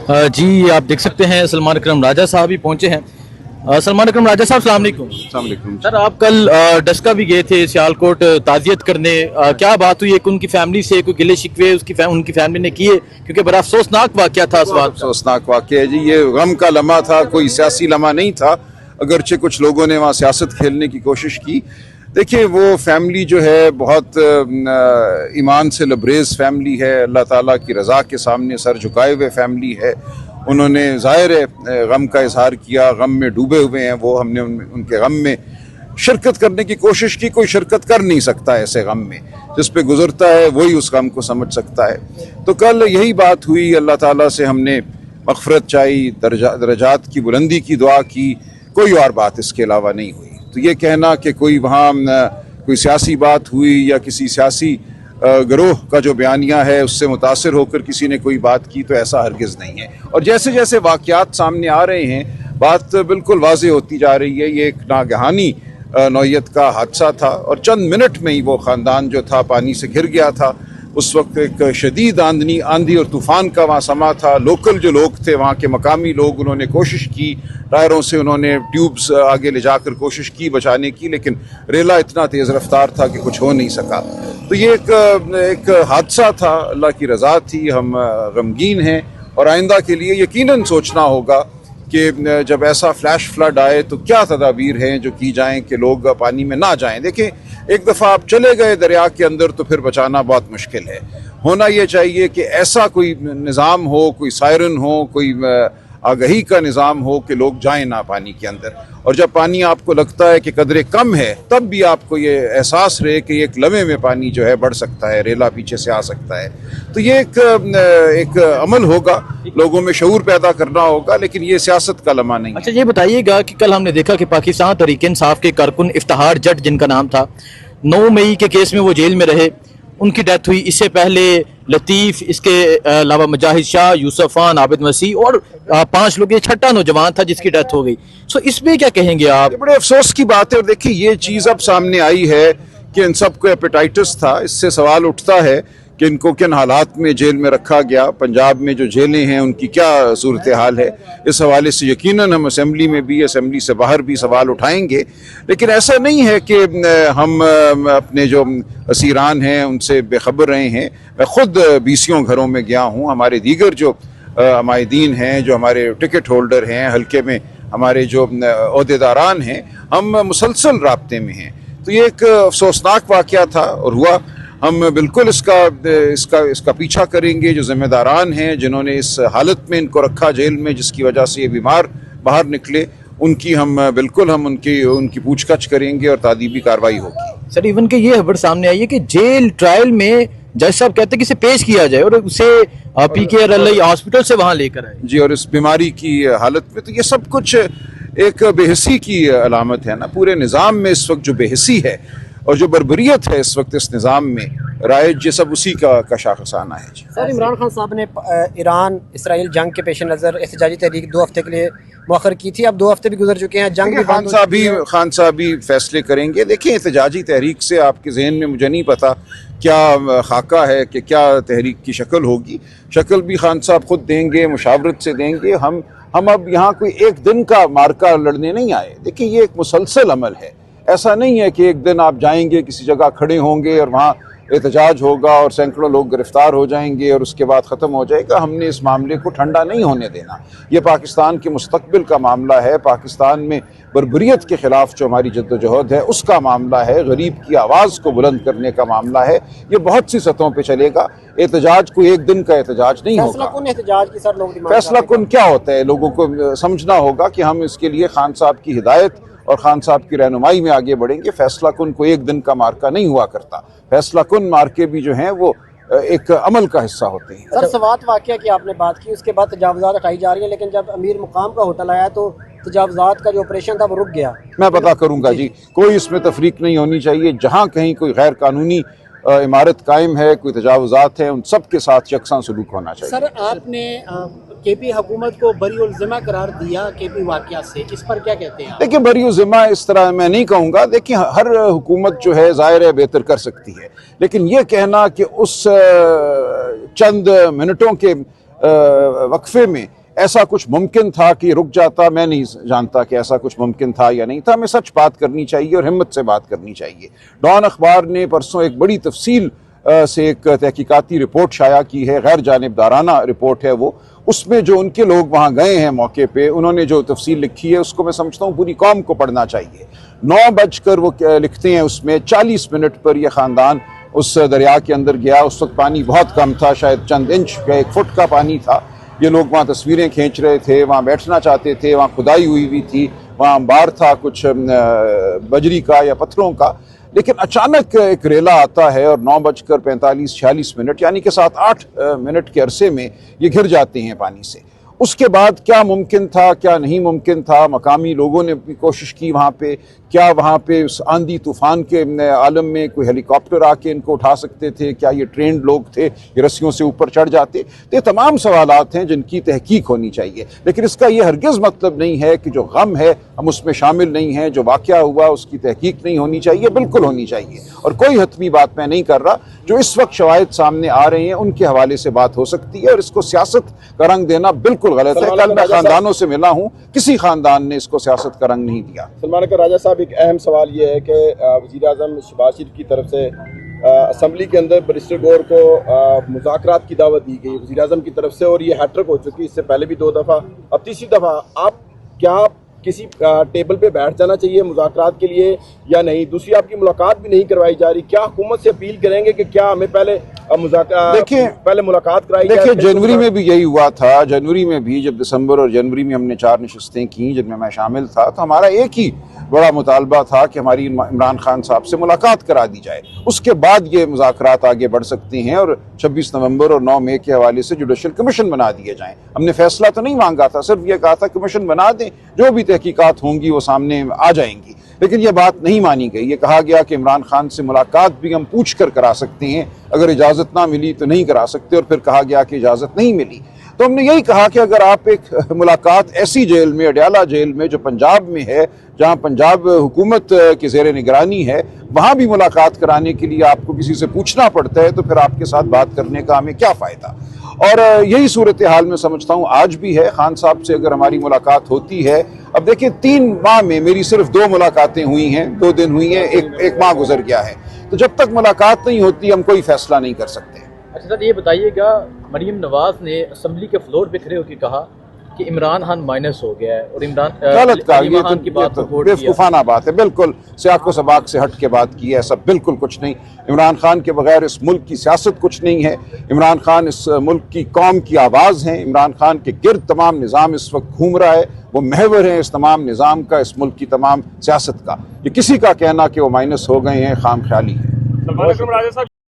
जी आप देख सकते हैं सलमान अकरम राजा साहब भी पहुंचे हैं। सलमान अकरम राजा साहब अस्सलाम वालेकुम। अस्सलाम वालेकुम। सर आप कल डस्का भी गए थे सियालकोट ताज़ियत करने, क्या बात हुई है कि उनकी फैमिली से कोई गिले शिकवे उनकी फैमिली ने किए, क्योंकि बड़ा अफसोसनाक वाकया था इस बात का। अफसोसनाक वाक़या है जी, ये गम का लम्हा था, कोई सियासी लम्हा नहीं था, अगरचे कुछ लोगों ने वहाँ सियासत खेलने की कोशिश की। देखिए वो फैमिली जो है बहुत ईमान से लबरेज फैमिली है, अल्लाह ताला की रज़ा के सामने सर झुकाए हुए फैमिली है। उन्होंने ज़ाहिर है गम का इजहार किया, गम में डूबे हुए हैं वो, हमने उनके गम में शिरकत करने की कोशिश की। कोई शिरकत कर नहीं सकता ऐसे गम में, जिस पे गुजरता है वही उस गम को समझ सकता है। तो कल यही बात हुई, अल्लाह ताला से हमने मग़फ़िरत चाही, दरजात की बुलंदी की दुआ की, कोई और बात इसके अलावा नहीं हुई। तो ये कहना कि कोई वहाँ कोई सियासी बात हुई या किसी सियासी गिरोह का जो बयानिया है उससे मुतासिर होकर किसी ने कोई बात की, तो ऐसा हरगिज़ नहीं है। और जैसे जैसे वाक़यात सामने आ रहे हैं बात बिल्कुल वाज़ेह होती जा रही है। ये एक नागहानी नौयत का हादसा था और चंद मिनट में ही वो ख़ानदान जो था पानी से घिर गया था। उस वक्त एक शदीद आंधी और तूफ़ान का वहाँ समा था। लोकल जो लोग थे वहाँ के मकामी लोग, उन्होंने कोशिश की, टायरों से उन्होंने ट्यूब्स आगे ले जाकर कोशिश की बचाने की, लेकिन रेला इतना तेज़ रफ्तार था कि कुछ हो नहीं सका। तो ये एक हादसा था, अल्लाह की रज़ा थी। हम गमगीन हैं और आइंदा के लिए यकीनन सोचना होगा कि जब ऐसा फ्लैश फ्लड आए तो क्या तदाबीर हैं जो की जाएं कि लोग पानी में ना जाएं। देखिए एक दफ़ा आप चले गए दरिया के अंदर तो फिर बचाना बहुत मुश्किल है। होना ये चाहिए कि ऐसा कोई निज़ाम हो, कोई सायरन हो, कोई आगही का निज़ाम हो कि लोग जाएं ना पानी के अंदर। और जब पानी आपको लगता है कि कदरे कम है तब भी आपको ये एहसास रहे कि एक लम्हे में पानी जो है बढ़ सकता है, रेला पीछे से आ सकता है। तो ये एक अमल होगा, लोगों में शऊर पैदा करना होगा, लेकिन ये सियासत का लम्हा नहीं। अच्छा ये बताइएगा कि कल हमने देखा कि पाकिस्तान तहरीक इंसाफ के कारकुन इफ्तिखार जट जिनका नाम था, 9 मई के केस में वो जेल में रहे, उनकी डेथ हुई। इससे पहले लतीफ़, इसके अलावा मुजाहिद शाह, यूसुफ खान, आबिद मसीह और 5 लोग, ये छठा नौजवान था जिसकी डेथ हो गई। सो इसमें क्या कहेंगे आप? ये बड़े अफसोस की बात है। और देखिए ये चीज़ अब सामने आई है कि इन सबको हेपेटाइटिस था। इससे सवाल उठता है कि इनको किन हालात में जेल में रखा गया, पंजाब में जो जेलें हैं उनकी क्या सूरत हाल है। इस हवाले से यकीनन हम असेंबली में भी, असेंबली से बाहर भी सवाल उठाएंगे। लेकिन ऐसा नहीं है कि हम अपने जो असीरान हैं उनसे बेखबर रहे हैं। मैं खुद 20 घरों में गया हूँ। हमारे दीगर जो अमायदीन हैं, जो हमारे टिकट होल्डर हैं, हल्के में हमारे जो ओहदेदारान हैं, हम मुसलसल राब्ते में हैं। तो ये एक अफसोसनाक वाक़या था और हुआ। हम बिल्कुल इसका पीछा करेंगे। जो ज़िम्मेदारान हैं जिन्होंने इस हालत में इनको रखा जेल में, जिसकी वजह से ये बीमार बाहर निकले, उनकी उनकी पूछताछ करेंगे और तादीबी कार्रवाई होगी। सर इवन के ये खबर सामने आई है कि जेल ट्रायल में जज साहब कहते हैं कि इसे पेश किया जाए और उसे PKR हॉस्पिटल से वहाँ लेकर आए। जी, और इस बीमारी की हालत में तो ये सब कुछ एक बेहसी की अलामत है ना। पूरे निज़ाम में इस वक्त जो बेहसी है और जो बर्बरियत है इस वक्त इस निज़ाम में राइज, ये सब उसी का शाखसाना है। सर इमरान खान साहब ने ईरान इसराइल जंग के पेश नज़र एहतजाजी तहरीक 2 हफ्ते के लिए मौखर की थी। अब 2 हफ्ते भी गुजर चुके हैं, जंग भी खान साहब भी फैसले करेंगे। देखिए एहतजाजी तहरीक से आपके जहन में मुझे नहीं पता क्या खाका है कि क्या तहरीक की शक्ल होगी। शक्ल भी खान साहब खुद देंगे, मुशावरत से देंगे। हम अब यहाँ कोई एक दिन का मार्का लड़ने नहीं आए। देखिए ये एक मुसलसल अमल है। ऐसा नहीं है कि एक दिन आप जाएंगे किसी जगह खड़े होंगे और वहाँ एहतजाज होगा और सैकड़ों लोग गिरफ्तार हो जाएंगे और उसके बाद ख़त्म हो जाएगा। हमने इस मामले को ठंडा नहीं होने देना। ये पाकिस्तान के मुस्तकबिल का मामला है। पाकिस्तान में बर्बरियत के ख़िलाफ़ जो हमारी जद्दोजहद है उसका मामला है। गरीब की आवाज़ को बुलंद करने का मामला है। ये बहुत सी सतहों पर चलेगा। एहतजाज कोई एक दिन का एहतजाज नहीं होगा। फैसला कुन एहतजाज की सर लोग फैसला कुन क्या होता है, लोगों को समझना होगा कि हम इसके लिए खान साहब की हिदायत और खान साहब की रहनुमाई में आगे बढ़ेंगे। फैसला कुन को एक दिन का मार्का नहीं हुआ करता। फैसला कुन मार्के भी जो हैं वो एक अमल का हिस्सा होते हैं। सर सवात वाक़या की आपने बात की, उसके बाद तजावुज़ात हटाई जा रही है, लेकिन जब अमीर मुकाम का होटल आया तो तजावुज़ात का जो ऑपरेशन था वो रुक गया। मैं पता करूंगा जी, कोई इसमें तफरीक नहीं होनी चाहिए। जहाँ कहीं कोई गैर कानूनी इमारत कायम है, कोई तजावुज़ात है, उन सब के साथ यकसां सलूक होना चाहिए। सर आपने KP हुकूमत को बरी ज़िम्मा करार दिया KP वाक़या से, इस पर क्या कहते हैं? देखिए बरी ज़िम्मा इस तरह मैं नहीं कहूँगा। देखिए हर हुकूमत जो है ज़ाहिर है बेहतर कर सकती है, लेकिन ये कहना कि उस चंद मिनटों के وقفے میں ایسا کچھ ممکن تھا کہ رک جاتا، میں نہیں جانتا کہ ایسا کچھ ممکن تھا یا نہیں تھا۔ ہمیں سچ بات کرنی چاہیے اور ہمت سے بات کرنی چاہیے۔ ڈان اخبار نے پرسوں ایک بڑی تفصیل سے ایک تحقیقاتی رپورٹ شائع کی ہے، غیر جانبدارانہ رپورٹ ہے وہ۔ اس میں جو ان کے لوگ وہاں گئے ہیں موقع پہ، انہوں نے جو تفصیل لکھی ہے اس کو میں سمجھتا ہوں پوری قوم کو پڑھنا چاہیے۔ 9 بج کر وہ لکھتے ہیں اس میں 40 منٹ پر یہ خاندان اس دریا کے اندر گیا۔ اس وقت پانی بہت کم تھا، شاید چند انچ یا 1 فٹ کا پانی تھا۔ یہ لوگ وہاں تصویریں کھینچ رہے تھے، وہاں بیٹھنا چاہتے تھے، وہاں کھدائی ہوئی تھی، وہاں انبار تھا کچھ بجری کا یا پتھروں کا، لیکن اچانک ایک ریلا آتا ہے اور 9:45-46 یعنی کہ 7-8 منٹ کے عرصے میں یہ گھر جاتے ہیں پانی سے۔ اس کے بعد کیا ممکن تھا، کیا نہیں ممکن تھا، مقامی لوگوں نے بھی کوشش کی وہاں پہ، کیا وہاں پہ اس آندھی طوفان کے عالم میں کوئی ہیلی کاپٹر آ کے ان کو اٹھا سکتے تھے، کیا یہ ٹرینڈ لوگ تھے، یہ رسیوں سے اوپر چڑھ جاتے؟ تو یہ تمام سوالات ہیں جن کی تحقیق ہونی چاہیے، لیکن اس کا یہ ہرگز مطلب نہیں ہے کہ جو غم ہے ہم اس میں شامل نہیں ہیں، جو واقعہ ہوا اس کی تحقیق نہیں ہونی چاہیے، بالکل ہونی چاہیے۔ اور کوئی حتمی بات میں نہیں کر رہا، جو اس وقت شواہد سامنے آ رہے ہیں ان کے حوالے سے بات ہو سکتی ہے، اور اس کو سیاست کا رنگ دینا بالکل غلط ہے۔ کل میں خاندانوں سے ملا ہوں، کسی خاندان نے اس کو سیاست کا رنگ نہیں دیا۔ سلمان کا راجہ صاحب، ایک اہم سوال یہ ہے کہ وزیر اعظم شہباز شریف کی طرف سے اسمبلی کے اندر بیرسٹر گور کو مذاکرات کی دعوت دی گئی وزیر اعظم کی طرف سے، اور یہ ہیٹرک ہو چکی، اس سے پہلے بھی 2 دفعہ، اب تیسری دفعہ۔ آپ کیا کسی ٹیبل پہ بیٹھ جانا چاہیے مذاکرات کے لیے یا نہیں؟ دوسری، آپ کی ملاقات بھی نہیں کروائی جا رہی، کیا حکومت سے اپیل کریں گے کہ کیا ہمیں پہلے ملاقات کرائی جائے؟ دیکھیں، جنوری میں بھی یہی ہوا تھا۔ جنوری میں بھی جب دسمبر اور جنوری میں ہم نے 4 نشستیں کی جن میں شامل تھا، تو ہمارا ایک ہی بڑا مطالبہ تھا کہ ہماری عمران خان صاحب سے ملاقات کرا دی جائے، اس کے بعد یہ مذاکرات آگے بڑھ سکتے ہیں اور 26 نومبر اور 9 مئی کے حوالے سے جوڈیشل کمیشن بنا دیے جائیں۔ ہم نے فیصلہ تو نہیں مانگا تھا، صرف یہ کہا تھا کمیشن بنا دیں، جو بھی تحقیقات ہوں گی وہ سامنے آ جائیں گی، لیکن یہ بات نہیں مانی گئی۔ یہ کہا گیا کہ عمران خان سے ملاقات بھی ہم پوچھ کر کرا سکتے ہیں، اگر اجازت نہ ملی تو نہیں کرا سکتے، اور پھر کہا گیا کہ اجازت نہیں ملی۔ تو ہم نے یہی کہا کہ اگر آپ ایک ملاقات ایسی جیل میں، اڈیالہ جیل میں جو پنجاب میں ہے، جہاں پنجاب حکومت کی زیر نگرانی ہے، وہاں بھی ملاقات کرانے کے لیے آپ کو کسی سے پوچھنا پڑتا ہے، تو پھر آپ کے ساتھ بات کرنے کا ہمیں کیا فائدہ؟ اور یہی صورتحال میں سمجھتا ہوں آج بھی ہے۔ خان صاحب سے اگر ہماری ملاقات ہوتی ہے، اب دیکھیں 3 ماہ میں میری صرف 2 ملاقاتیں ہوئی ہیں، 2 دن ہوئی ہیں، ایک ماہ گزر گیا ہے، تو جب تک ملاقات نہیں ہوتی ہم کوئی فیصلہ نہیں کر سکتے۔ اچھا سر، یہ بتائیے گا، مریم نواز نے اسمبلی کے فلور پہ کھڑے ہو کے کہا کہ عمران خان مائنس ہو گیا ہے، اور غلط کہا، عمران خان کی بات کو کوٹ کیا۔ بیوقوفانہ بات ہے، بالکل سیاق و سباق سے ہٹ کے بات کی ہے، ایسا بالکل کچھ نہیں۔ عمران خان کے بغیر اس ملک کی سیاست کچھ نہیں ہے۔ عمران خان اس ملک کی قوم کی آواز ہیں، عمران خان کے گرد تمام نظام اس وقت گھوم رہا ہے، وہ محور ہیں اس تمام نظام کا، اس ملک کی تمام سیاست کا۔ یہ کسی کا کہنا کہ وہ مائنس ہو گئے ہیں خام خیالی ہے۔